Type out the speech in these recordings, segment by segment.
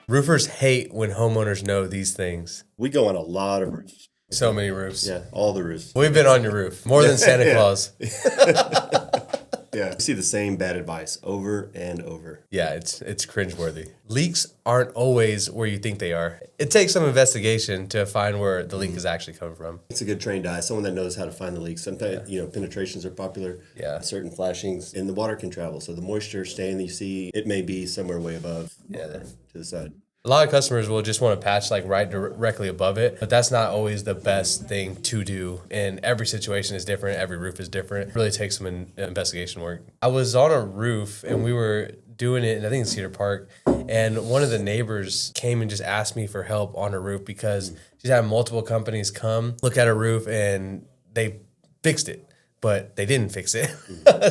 Roofers hate when homeowners know these things. We go on a lot of roofs. So many roofs. Yeah, all the roofs. We've been on your roof more than Santa Claus. Yeah, you see the same bad advice over and over. Yeah, it's cringeworthy. Leaks aren't always where you think they are. It takes some investigation to find where the leak is actually coming from. It's a good trained eye, someone that knows how to find the leaks. Sometimes, penetrations are popular. Yeah. Certain flashings, and the water can travel. So the moisture stain that you see, it may be somewhere way above to the side. A lot of customers will just want to patch like right directly above it, but that's not always the best thing to do. And every situation is different. Every roof is different. It really takes some investigation work. I was on a roof and we were doing it, I think in Cedar Park, and one of the neighbors came and just asked me for help on her roof because she's had multiple companies come look at her roof and they fixed it, but they didn't fix it.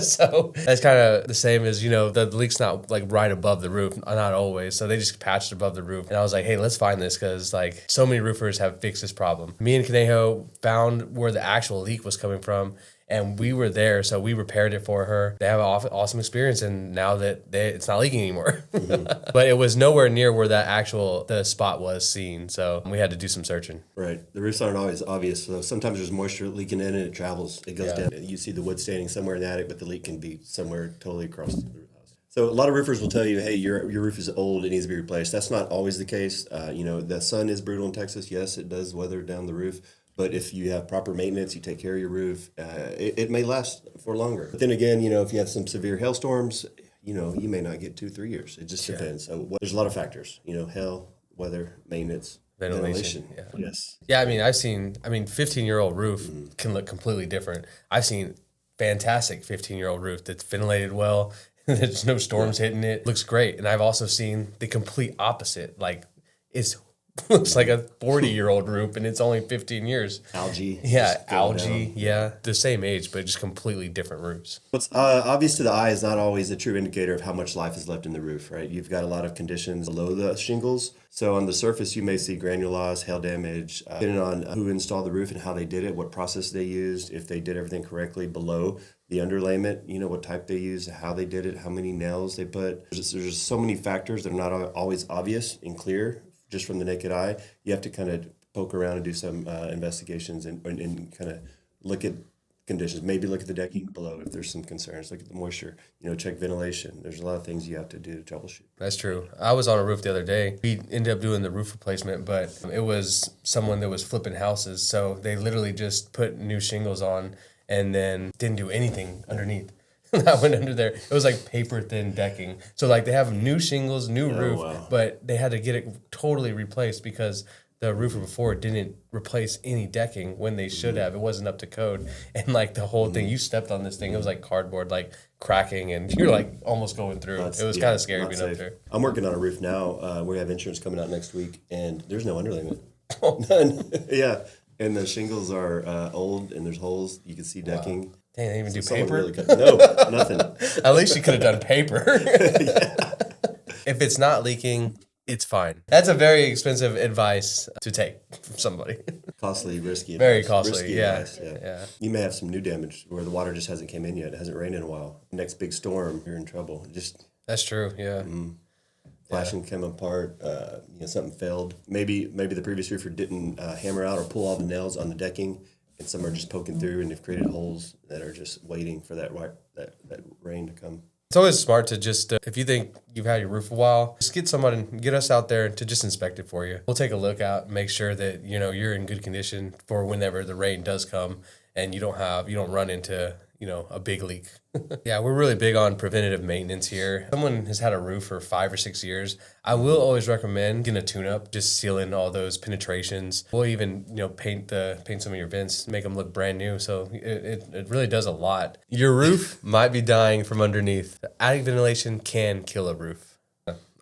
So that's kind of the same as, the leak's not like right above the roof, not always. So they just patched above the roof. And I was like, hey, let's find this because like so many roofers have fixed this problem. Me and Conejo found where the actual leak was coming from. And we were there, so we repaired it for her. They have an awesome experience, and now that it's not leaking anymore. But it was nowhere near where the spot was seen, so we had to do some searching. Right. The roofs aren't always obvious, so sometimes there's moisture leaking in and it travels. It goes down. You see the wood staining somewhere in the attic, but the leak can be somewhere totally across the roof house. So a lot of roofers will tell you, hey, your roof is old, it needs to be replaced. That's not always the case. The sun is brutal in Texas. Yes, it does weather down the roof. But if you have proper maintenance, you take care of your roof, it may last for longer. But then again, if you have some severe hailstorms, you may not get 2-3 years. It just depends. So there's a lot of factors, hail, weather, maintenance, ventilation. Yeah. Yes. Yeah, I've seen 15-year-old roof can look completely different. I've seen fantastic 15-year-old roof that's ventilated well. There's no storms hitting it. Looks great. And I've also seen the complete opposite. Like it's looks like a 40-year-old roof and it's only 15 years. Algae. Yeah, algae. Yeah, the same age, but just completely different roofs. What's obvious to the eye is not always a true indicator of how much life is left in the roof, right? You've got a lot of conditions below the shingles. So on the surface, you may see granule loss, hail damage, depending on who installed the roof and how they did it, what process they used, if they did everything correctly below the underlayment, what type they used, how they did it, how many nails they put. There's just so many factors that are not always obvious and clear just from the naked eye. You have to kind of poke around and do some investigations and kind of look at conditions. Maybe look at the decking below if there's some concerns. Look at the moisture. Check ventilation. There's a lot of things you have to do to troubleshoot. That's true. I was on a roof the other day. We ended up doing the roof replacement, but it was someone that was flipping houses. So they literally just put new shingles on and then didn't do anything underneath. I went under there. It was like paper thin decking. So like they have new shingles, new roof, but they had to get it totally replaced because the roofer before didn't replace any decking when they should have. It wasn't up to code. And like the whole thing, you stepped on this thing, it was like cardboard, like cracking, and you're like almost going through. It was kind of scary being up there. I'm working on a roof now. We have insurance coming out next week, and there's no underlayment. None. Yeah. And the shingles are old, and there's holes. You can see decking. Wow. Dang, they didn't even do paper? Really no, nothing. At least you could have done paper. If it's not leaking, it's fine. That's a very expensive advice to take from somebody. Costly, risky advice. Very costly, risky yeah. Advice, yeah. You may have some new damage where the water just hasn't came in yet. It hasn't rained in a while. Next big storm, you're in trouble. That's true, yeah. Flashing came apart, something failed. Maybe the previous roofer didn't hammer out or pull all the nails on the decking, and some are just poking through, and they've created holes that are just waiting for that rain to come. It's always smart to just, if you think you've had your roof a while, just get someone and get us out there to just inspect it for you. We'll take a look out, make sure that, you're in good condition for whenever the rain does come and you don't run into, a big leak. Yeah, we're really big on preventative maintenance here. Someone has had a roof for 5 or 6 years. I will always recommend getting a tune-up, just sealing all those penetrations. We'll even, paint some of your vents, make them look brand new. So it really does a lot. Your roof might be dying from underneath. Attic ventilation can kill a roof.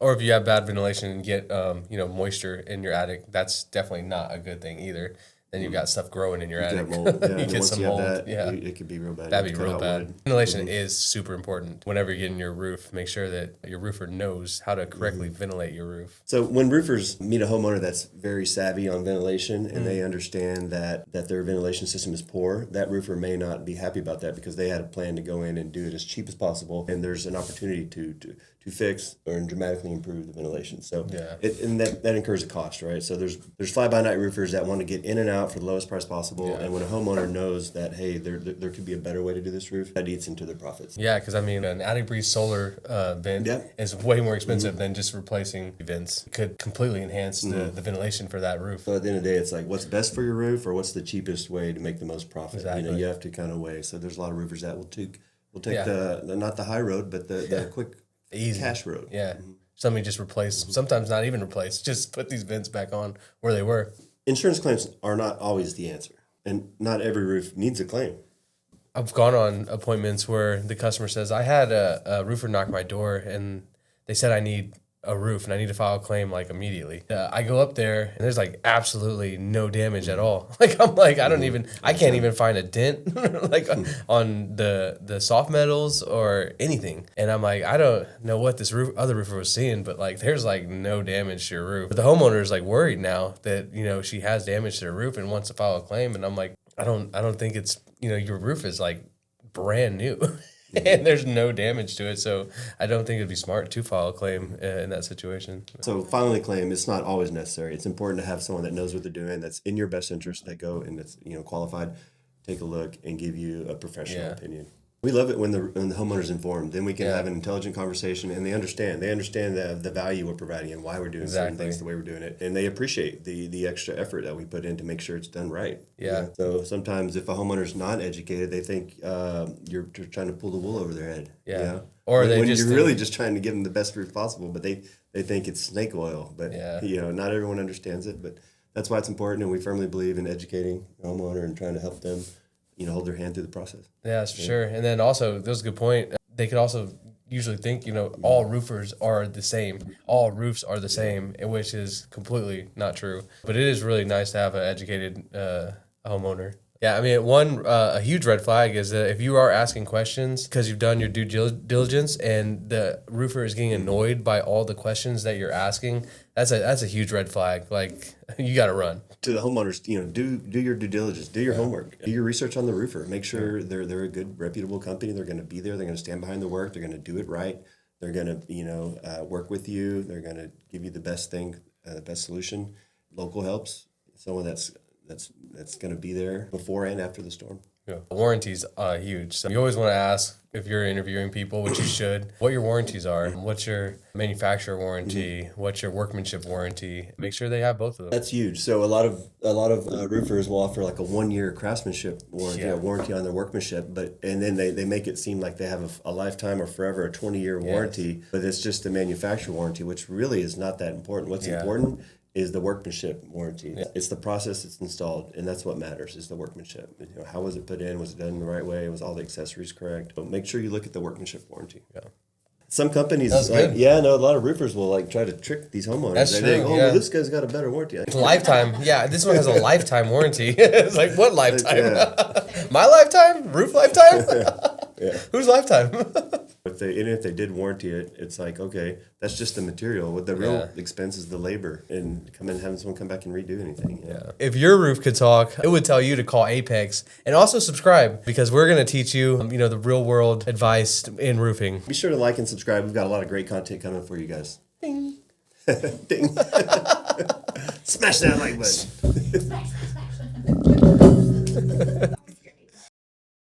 Or if you have bad ventilation and get, moisture in your attic, that's definitely not a good thing either. Then you've got stuff growing in your attic. You get some mold. It could be real bad. That'd be real bad. Ventilation is super important. Whenever you're getting your roof, make sure that your roofer knows how to correctly ventilate your roof. So when roofers meet a homeowner that's very savvy on ventilation and they understand that their ventilation system is poor, that roofer may not be happy about that because they had a plan to go in and do it as cheap as possible. And there's an opportunity to to fix or dramatically improve the ventilation. So Yeah. and that incurs a cost, right? So there's fly-by-night roofers that want to get in and out for the lowest price possible. Yeah. And when a homeowner knows that, hey, there could be a better way to do this roof, that eats into their profits. Yeah, because I mean, an attic breeze solar vent is way more expensive than just replacing vents. It could completely enhance the ventilation for that roof. So at the end of the day, it's like, what's best for your roof or what's the cheapest way to make the most profit? Exactly. You have to kind of weigh. So there's a lot of roofers that will take Yeah. the not the high road, but the quick Easy cash road. Yeah. Somebody just replace, sometimes not even replace, just put these vents back on where they were. Insurance claims are not always the answer, and not every roof needs a claim. I've gone on appointments where the customer says, I had a roofer knock my door and they said I need a roof and I need to file a claim like immediately. I go up there and there's like absolutely no damage at all. Like I'm like, I can't even find a dent like on the soft metals or anything. And I'm like, I don't know what this other roofer was seeing, but like there's like no damage to your roof. But the homeowner is like worried now that, she has damage to her roof and wants to file a claim. And I'm like, I don't think it's, your roof is like brand new. And there's no damage to it, so I don't think it'd be smart to file a claim in that situation. So filing a claim, it's not always necessary. It's important to have someone that knows what they're doing, that's in your best interest, that go and that's qualified, take a look and give you a professional opinion. We love it when the homeowner's informed. Then we can have an intelligent conversation, and they understand. They understand the value we're providing and why we're doing certain things the way we're doing it, and they appreciate the extra effort that we put in to make sure it's done right. Yeah. So sometimes if a homeowner's not educated, they think you're trying to pull the wool over their head. Yeah. Or when you're really just trying to give them the best roof possible, but they think it's snake oil. But not everyone understands it. But that's why it's important, and we firmly believe in educating the homeowner and trying to help them hold their hand through the process. Yeah, that's for sure. And then also, that was a good point. They could also usually think, all roofers are the same. All roofs are the same, which is completely not true. But it is really nice to have an educated homeowner. Yeah, I mean, a huge red flag is that if you are asking questions because you've done your due diligence and the roofer is getting annoyed by all the questions that you're asking, that's a huge red flag. Like, you got to run. To the homeowners, do your due diligence, do your homework, do your research on the roofer. Make sure they're a good, reputable company. They're going to be there. They're going to stand behind the work. They're going to do it right. They're going to work with you. They're going to give you the best thing, the best solution. Local helps. Someone that's going to be there before and after the storm. Yeah. Warranties are huge. So you always want to ask, if you're interviewing people, which you should, what your warranties are. What's your manufacturer warranty? What's your workmanship warranty? Make sure they have both of them. That's huge. So a lot of roofers will offer like a 1-year craftsmanship warranty, a warranty on their workmanship, and then they make it seem like they have a lifetime or forever, a 20-year warranty, but it's just the manufacturer warranty, which really is not that important. What's important is the workmanship warranty. Yeah. It's the process it's installed, and that's what matters, is the workmanship. How was it put in? Was it done the right way? Was all the accessories correct? But make sure you look at the workmanship warranty. Yeah. Some companies, a lot of roofers will try to trick these homeowners. That's true. Well, this guy's got a better warranty. Lifetime. Yeah, this one has a lifetime warranty. It's like, what lifetime? My lifetime? Roof lifetime? Whose lifetime? If they did warranty it, it's like, okay, that's just the material. What the real expense is the labor and having someone come back and redo anything. Yeah. If your roof could talk, it would tell you to call Apex and also subscribe, because we're going to teach you, the real world advice in roofing. Be sure to like and subscribe. We've got a lot of great content coming for you guys. Ding. Ding. Smash that like button.